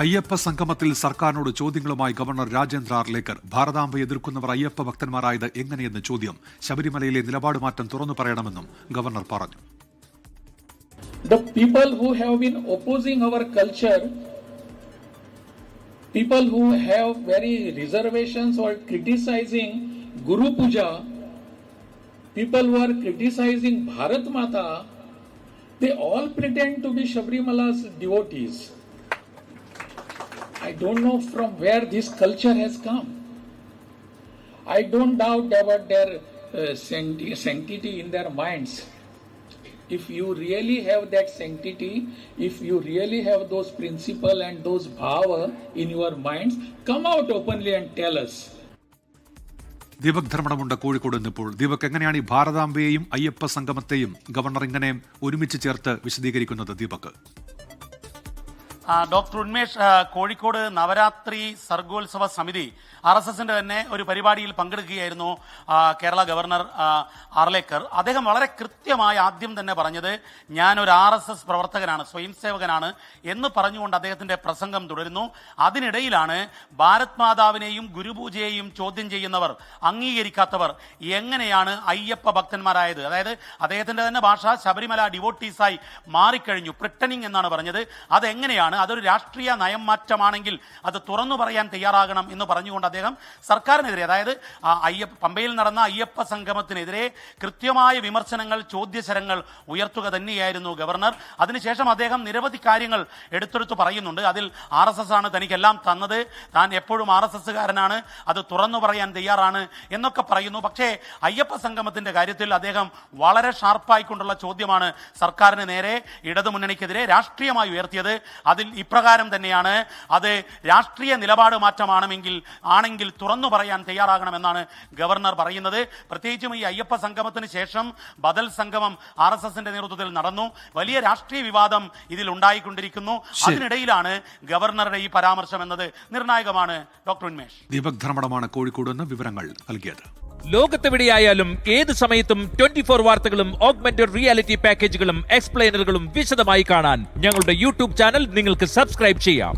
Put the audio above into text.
അയ്യപ്പ സംഗമത്തിൽ സർക്കാരിനോട് ചോദ്യങ്ങളുമായി ഗവർണർ രാജേന്ദ്ര ആർലേക്കർ. ഭാരതാംബയെ എതിർക്കുന്നവർ അയ്യപ്പ ഭക്തന്മാരായത് എങ്ങനെയെന്ന് ചോദ്യം. ശബരിമലയിലെ നിലപാട് മാറ്റം തുറന്നു പറയണമെന്നും ഗവർണർ പറഞ്ഞു. The people who have been opposing our culture, people who have very reservations or criticizing Guru Puja, people who are criticizing Bharat Mata, they all pretend to be Shabarimala's devotees. I don't know from where this culture has come. I don't doubt about their sanctity in their minds. If you really have that sanctity, if you really have those principles and those power in your minds, come out openly and tell us. Deepak ധർമ്മടമുണ്ട് Kozhikode നിന്നിപ്പോൾ. Deepak, എങ്ങനെയാണ് ഈ ഭാരതാംബയെയും Ayyappa സംഗമത്തെയും governor ഇങ്ങനെ ഒരുമിച്ച് ചേർത്ത് വിശദീകരിക്കുന്നത്? Deepak. Doctor Unmesh, Kozhikode Navaratri സർഗോത്സവ സമിതി RSSന്റെ തന്നെ ഒരു പരിപാടിയിൽ പങ്കെടുക്കുകയായിരുന്നു കേരള ഗവർണർ ആർലേക്കർ. അദ്ദേഹം വളരെ കൃത്യമായി ആദ്യം തന്നെ പറഞ്ഞത് ഞാനൊരു RSS പ്രവർത്തകനാണ്, സ്വയം സേവകനാണ് എന്ന് പറഞ്ഞുകൊണ്ട് അദ്ദേഹത്തിന്റെ പ്രസംഗം തുടരുന്നു. അതിനിടയിലാണ് ഭാരത് മാതാവിനെയും ഗുരുപൂജയെയും ചോദ്യം ചെയ്യുന്നവർ, അംഗീകരിക്കാത്തവർ എങ്ങനെയാണ് അയ്യപ്പ ഭക്തന്മാരായത്, അതായത് അദ്ദേഹത്തിന്റെ തന്നെ ഭാഷ ശബരിമല ഡിവോട്ടീസായി മാറിക്കഴിഞ്ഞു, പ്രിട്ടനിങ് എന്നാണ് പറഞ്ഞത്. അതെങ്ങനെയാണ്, അതൊരു രാഷ്ട്രീയ നയം മാറ്റമാണെങ്കിൽ അത് തുറന്നു പറയാൻ തയ്യാറാകണം എന്ന് പറഞ്ഞുകൊണ്ട് അദ്ദേഹം സർക്കാരിനെതിരെ, അതായത് പമ്പയിൽ നടന്ന അയ്യപ്പ സംഗമത്തിനെതിരെ കൃത്യമായ വിമർശനങ്ങൾ, ചോദ്യശരങ്ങൾ ഉയർത്തുക തന്നെയായിരുന്നു ഗവർണർ. അതിനുശേഷം അദ്ദേഹം നിരവധി കാര്യങ്ങൾ എടുത്തെടുത്ത് പറയുന്നുണ്ട്. അതിൽ RSS ആണ് തനിക്കെല്ലാം തന്നത്, താൻ എപ്പോഴും RSSകാരനാണ്, അത് തുറന്നു പറയാൻ തയ്യാറാണ് എന്നൊക്കെ പറയുന്നു. പക്ഷേ അയ്യപ്പ സംഗമത്തിന്റെ കാര്യത്തിൽ അദ്ദേഹം വളരെ ഷാർപ്പായിക്കൊണ്ടുള്ള ചോദ്യമാണ് സർക്കാരിന് നേരെ, ഇടതുമുന്നണിക്കെതിരെ രാഷ്ട്രീയമായി ഉയർത്തിയത്. അതിൽ ഇപ്രകാരം തന്നെയാണ്, അത് രാഷ്ട്രീയ നിലപാട് ആണെങ്കിൽ തുറന്നു പറയാൻ തയ്യാറാകണമെന്നാണ് ഗവർണർ പറയുന്നത്. പ്രത്യേകിച്ചും ഈ അയ്യപ്പ സംഗമത്തിന് ശേഷം ബദൽ സംഗമം RSSന്റെ നേതൃത്വത്തിൽ നടന്നു. വലിയ രാഷ്ട്രീയ വിവാദം ഇതിൽ ഉണ്ടായിക്കൊണ്ടിരിക്കുന്നു. അതിനിടയിലാണ് ഗവർണറുടെ ഈ പരാമർശം എന്നത് നിർണായകമാണ്. ഡോക്ടർ ഉന്മേഷ്. ദീപക് ധർമ്മടമാണ് കോഴിക്കോട് നിന്ന് വിവരങ്ങൾ നൽകിയത്. ലോകത്തെവിടെയായാലും ഏത് സമയത്തും 24 വാർത്തകളും ഓഗ്മെന്റഡ് റിയാലിറ്റി പാക്കേജുകളും എക്സ്പ്ലെയിനറുകളും വിശദമായി കാണാൻ ഞങ്ങളുടെ യൂട്യൂബ് ചാനൽ നിങ്ങൾക്ക് സബ്സ്ക്രൈബ് ചെയ്യാം.